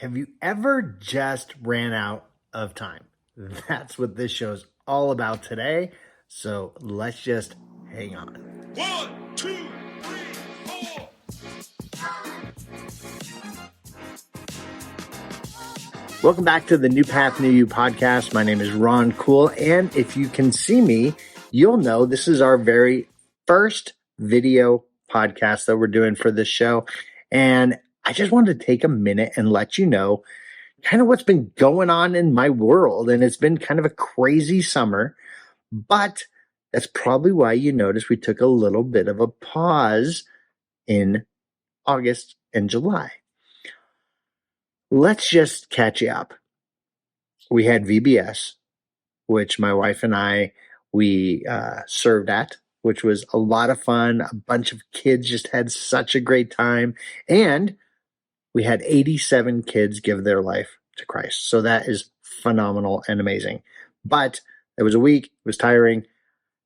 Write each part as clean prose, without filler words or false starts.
Have you ever just ran out of time? That's what this show's all about today. So let's just hang on. 1, 2, 3, 4. Welcome back to the New Path, New You podcast. My name is Ron Cool. And if you can see me, you'll know this is our very first video podcast that we're doing for this show. And I just wanted to take a minute and let you know kind of what's been going on in my world. And it's been kind of a crazy summer, but that's probably why you notice we took a little bit of a pause in August and July. Let's just catch you up. We had VBS, which my wife and we served at, which was a lot of fun. A bunch of kids just had such a great time. And we had 87 kids give their life to Christ. So that is phenomenal and amazing. But it was a week. It was tiring.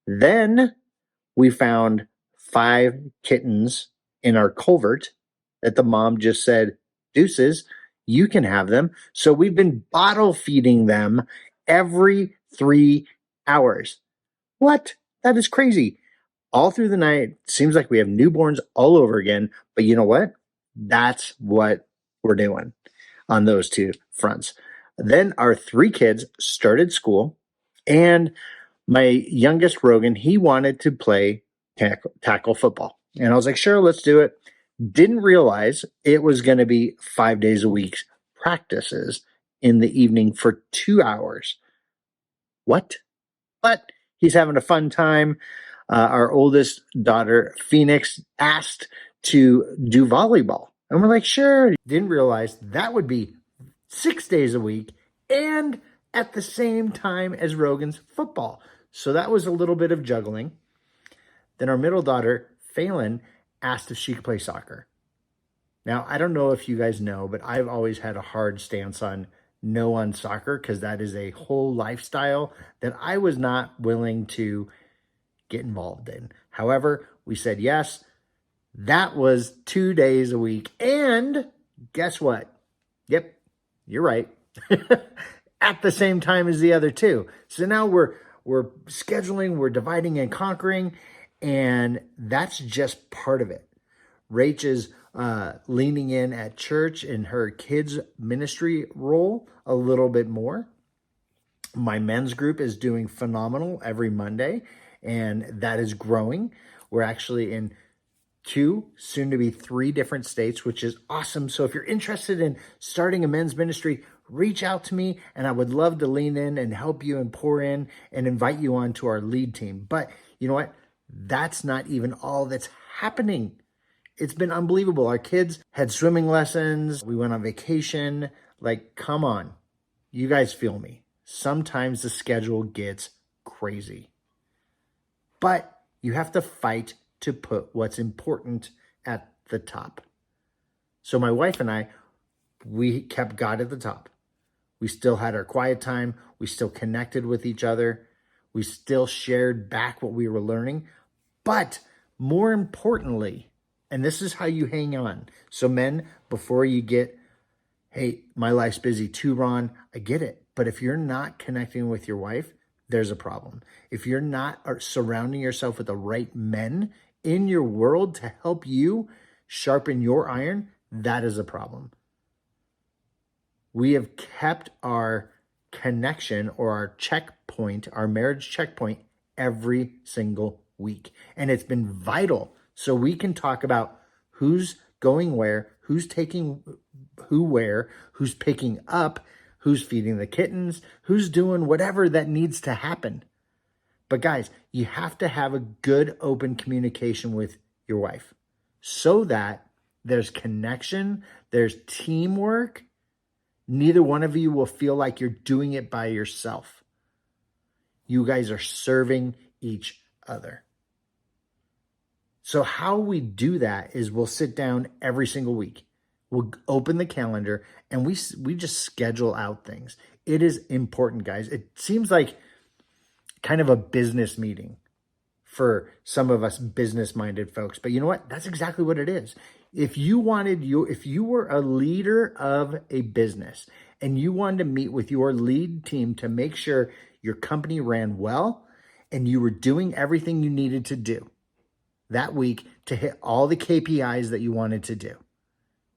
Then we found 5 kittens in our culvert that the mom just said, deuces, you can have them. So we've been bottle feeding them every 3 hours. What? That is crazy. All through the night, seems like we have newborns all over again. But you know what? That's what we're doing on those 2 fronts. Then our 3 kids started school, and my youngest Rogan, he wanted to play tackle football. And I was like, sure, let's do it. Didn't realize it was going to be 5 days a week practices in the evening for 2 hours. What? But he's having a fun time. Our oldest daughter, Phoenix, asked to do volleyball. And we're like, sure. Didn't realize that would be 6 days a week and at the same time as Rogan's football. So that was a little bit of juggling. Then our middle daughter, Phelan, asked if she could play soccer. Now, I don't know if you guys know, but I've always had a hard stance on no on soccer because that is a whole lifestyle that I was not willing to get involved in. However, we said yes. That was 2 days a week. And guess what? Yep, you're right. At the same time as the other 2. So now we're scheduling, we're dividing and conquering, and that's just part of it. Rach is leaning in at church in her kids ministry role a little bit more. My men's group is doing phenomenal every Monday, and that is growing. We're actually in 2, soon to be 3 different states, which is awesome. So if you're interested in starting a men's ministry, reach out to me, and I would love to lean in and help you and pour in and invite you on to our lead team. But you know what? That's not even all that's happening. It's been unbelievable. Our kids had swimming lessons. We went on vacation. Like, come on. You guys feel me. Sometimes the schedule gets crazy. But you have to fight to put what's important at the top. So my wife and we kept God at the top. We still had our quiet time. We still connected with each other. We still shared back what we were learning. But more importantly, and this is how you hang on. So men, before you get, hey, my life's busy too, Ron, I get it. But if you're not connecting with your wife, there's a problem. If you're not surrounding yourself with the right men in your world to help you sharpen your iron, that is a problem. We have kept our connection or our checkpoint, our marriage checkpoint, every single week. And it's been vital. So we can talk about who's going where, who's taking who where, who's picking up, who's feeding the kittens, who's doing whatever that needs to happen. But guys, you have to have a good open communication with your wife so that there's connection, there's teamwork. Neither one of you will feel like you're doing it by yourself. You guys are serving each other. So how we do that is we'll sit down every single week. We'll open the calendar and we just schedule out things. It is important, guys. It seems like kind of a business meeting for some of us business-minded folks. But you know what? That's exactly what it is. If you were a leader of a business and you wanted to meet with your lead team to make sure your company ran well and you were doing everything you needed to do that week to hit all the KPIs that you wanted to do,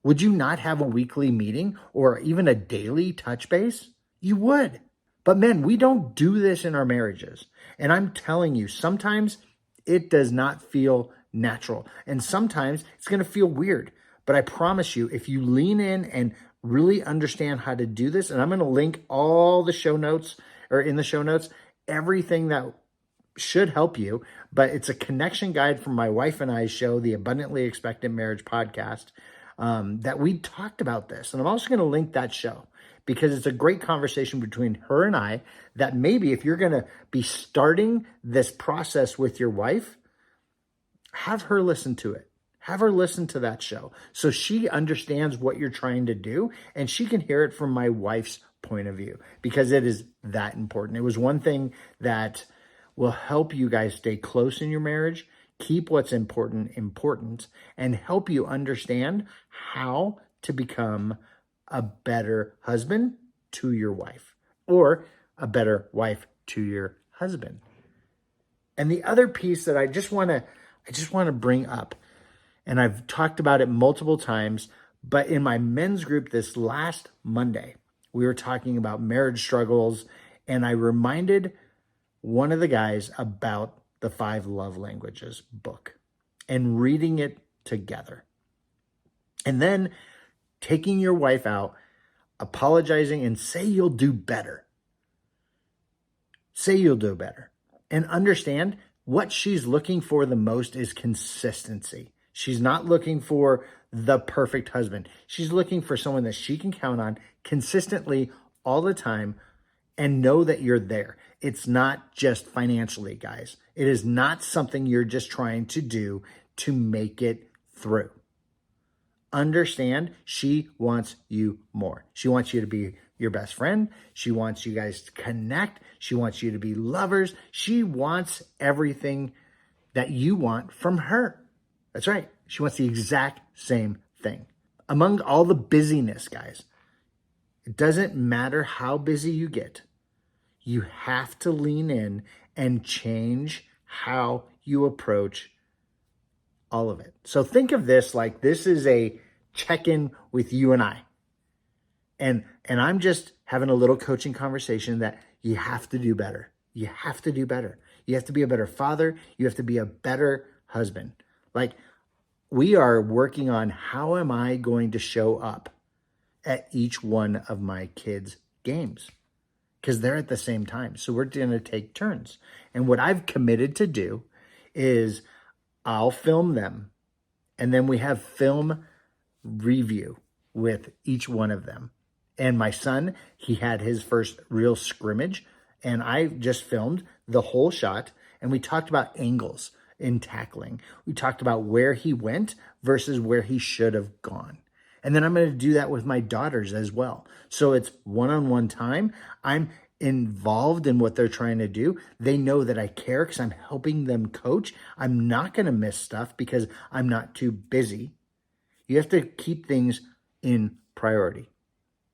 would you not have a weekly meeting or even a daily touch base? You would. But men, we don't do this in our marriages. And I'm telling you, sometimes it does not feel natural. And sometimes it's going to feel weird. But I promise you, if you lean in and really understand how to do this, and I'm going to link all the show notes or in the show notes, everything that should help you, but it's a connection guide from my wife and I's show, the Abundantly Expectant Marriage podcast, that we talked about this. And I'm also going to link that show because it's a great conversation between her and I that maybe if you're going to be starting this process with your wife, have her listen to it. Have her listen to that show so she understands what you're trying to do and she can hear it from my wife's point of view because it is that important. It was one thing that will help you guys stay close in your marriage, keep what's important, and help you understand how to become a better husband to your wife or a better wife to your husband. And the other piece that I just want to bring up, and I've talked about it multiple times, but in my men's group this last Monday, we were talking about marriage struggles, and I reminded one of the guys about the 5 Love Languages book and reading it together. And then taking your wife out, apologizing, and say you'll do better. Say you'll do better. And understand what she's looking for the most is consistency. She's not looking for the perfect husband. She's looking for someone that she can count on consistently all the time and know that you're there. It's not just financially, guys. It is not something you're just trying to do to make it through. Understand, she wants you more. She wants you to be your best friend. She wants you guys to connect. She wants you to be lovers. She wants everything that you want from her. That's right. She wants the exact same thing. Among all the busyness, guys, it doesn't matter how busy you get. You have to lean in and change how you approach all of it. So think of this like this is a check-in with you and I. And I'm just having a little coaching conversation that you have to do better. You have to do better. You have to be a better father. You have to be a better husband. Like we are working on how am I going to show up at each one of my kids' games because they're at the same time. So we're going to take turns. And what I've committed to do is I'll film them and then we have film review with each one of them. And my son, he had his first real scrimmage and I just filmed the whole shot and we talked about angles in tackling. We talked about where he went versus where he should have gone. And then I'm going to do that with my daughters as well. So it's one-on-one time. I'm involved in what they're trying to do. They know that I care because I'm helping them coach. I'm not going to miss stuff because I'm not too busy. You have to keep things in priority.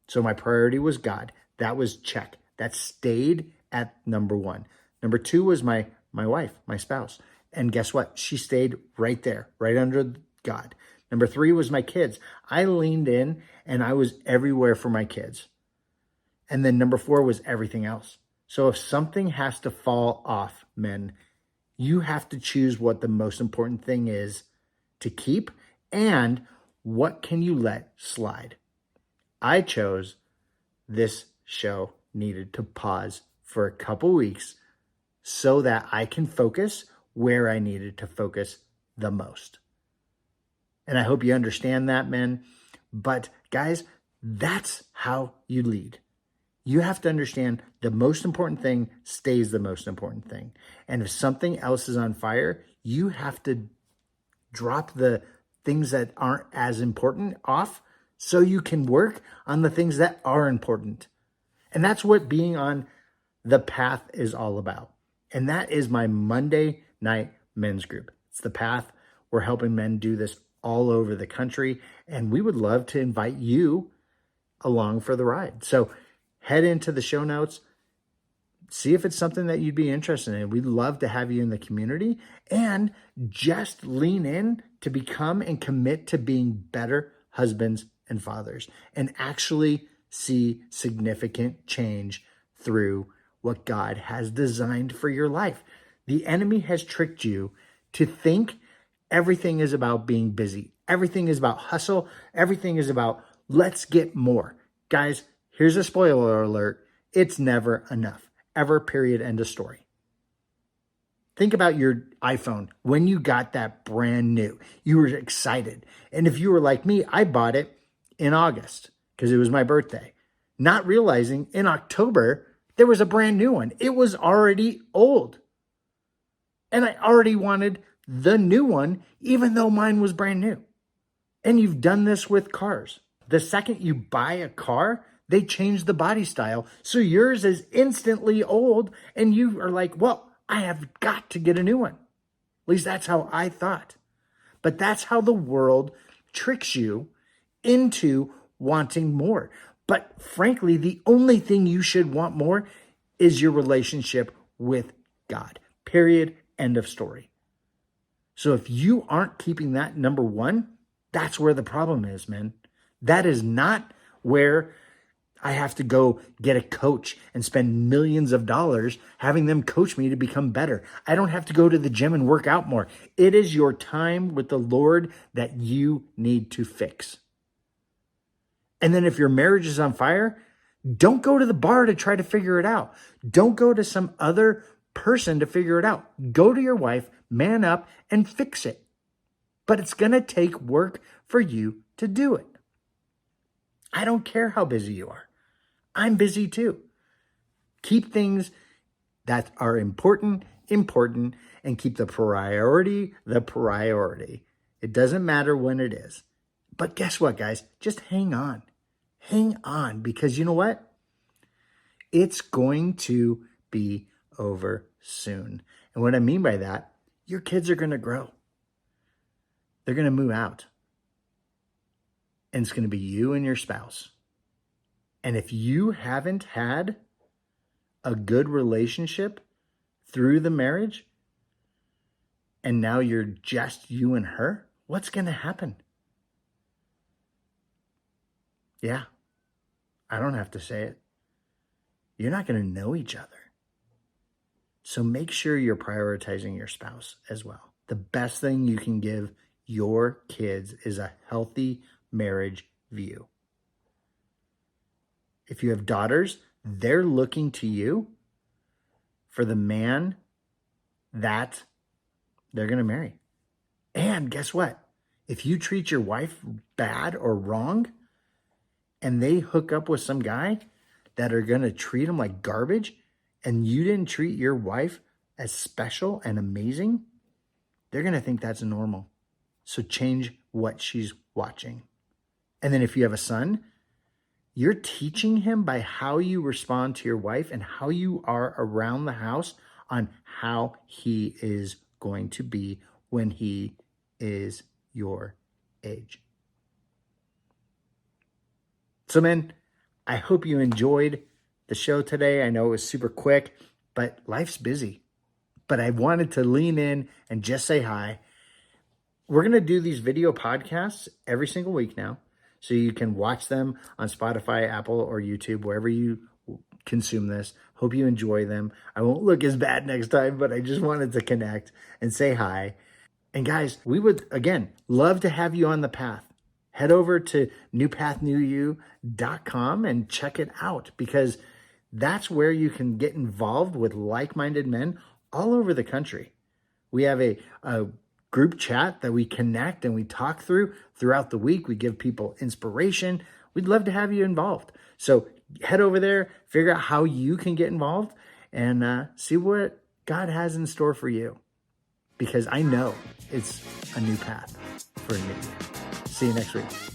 So my priority was God. That was check. That stayed at number 1. Number 2 was my wife, my spouse. And guess what? She stayed right there, right under God. Number 3 was my kids. I leaned in and I was everywhere for my kids. And then number 4 was everything else. So if something has to fall off, men, you have to choose what the most important thing is to keep and what can you let slide. I chose this show needed to pause for a couple weeks so that I can focus where I needed to focus the most. And I hope you understand that, men. But guys, that's how you lead. You have to understand the most important thing stays the most important thing. And if something else is on fire, you have to drop the things that aren't as important off so you can work on the things that are important. And that's what being on the path is all about. And that is my Monday night men's group. It's the path. We're helping men do this all over the country, and we would love to invite you along for the ride. So head into the show notes, see if it's something that you'd be interested in. We'd love to have you in the community, and just lean in to become and commit to being better husbands and fathers and actually see significant change through what God has designed for your life. The enemy has tricked you to think everything is about being busy. Everything is about hustle. Everything is about let's get more. Guys, here's a spoiler alert. It's never enough. Ever, period, end of story. Think about your iPhone when you got that brand new. You were excited. And if you were like me, I bought it in August because it was my birthday, not realizing in October there was a brand new one. It was already old. And I already wanted the new one, even though mine was brand new. And you've done this with cars. The second you buy a car, they change the body style. So yours is instantly old and you are like, well, I have got to get a new one. At least that's how I thought. But that's how the world tricks you into wanting more. But frankly, the only thing you should want more is your relationship with God. Period. End of story. So if you aren't keeping that number one, that's where the problem is, man. That is not where I have to go get a coach and spend millions of dollars having them coach me to become better. I don't have to go to the gym and work out more. It is your time with the Lord that you need to fix. And then if your marriage is on fire, don't go to the bar to try to figure it out. Don't go to some other person to figure it out. Go to your wife, man up, and fix it. But it's going to take work for you to do it. I don't care how busy you are. I'm busy too. Keep things that are important, and keep the priority. It doesn't matter when it is. But guess what, guys? Just hang on. Hang on, because you know what? It's going to be over soon. And what I mean by that, your kids are going to grow. They're going to move out. And it's going to be you and your spouse. And if you haven't had a good relationship through the marriage, and now you're just you and her, what's going to happen? Yeah, I don't have to say it. You're not going to know each other. So make sure you're prioritizing your spouse as well. The best thing you can give your kids is a healthy marriage view. If you have daughters, they're looking to you for the man that they're going to marry. And guess what? If you treat your wife bad or wrong, and they hook up with some guy that are going to treat them like garbage, and you didn't treat your wife as special and amazing, they're going to think that's normal. So change what she's watching. And then if you have a son, you're teaching him by how you respond to your wife and how you are around the house on how he is going to be when he is your age. So, man, I hope you enjoyed the show today. I know it was super quick, but life's busy. But I wanted to lean in and just say hi. We're going to do these video podcasts every single week now. So you can watch them on Spotify, Apple, or YouTube, wherever you consume this. Hope you enjoy them. I won't look as bad next time, but I just wanted to connect and say hi. And guys, we would, again, love to have you on the path. Head over to newpathnewyou.com and check it out, because that's where you can get involved with like-minded men all over the country. We have a group chat that we connect and we talk throughout the week. We give people inspiration. We'd love to have you involved. So head over there, figure out how you can get involved, and see what God has in store for you. Because I know it's a new path for a new year. See you next week.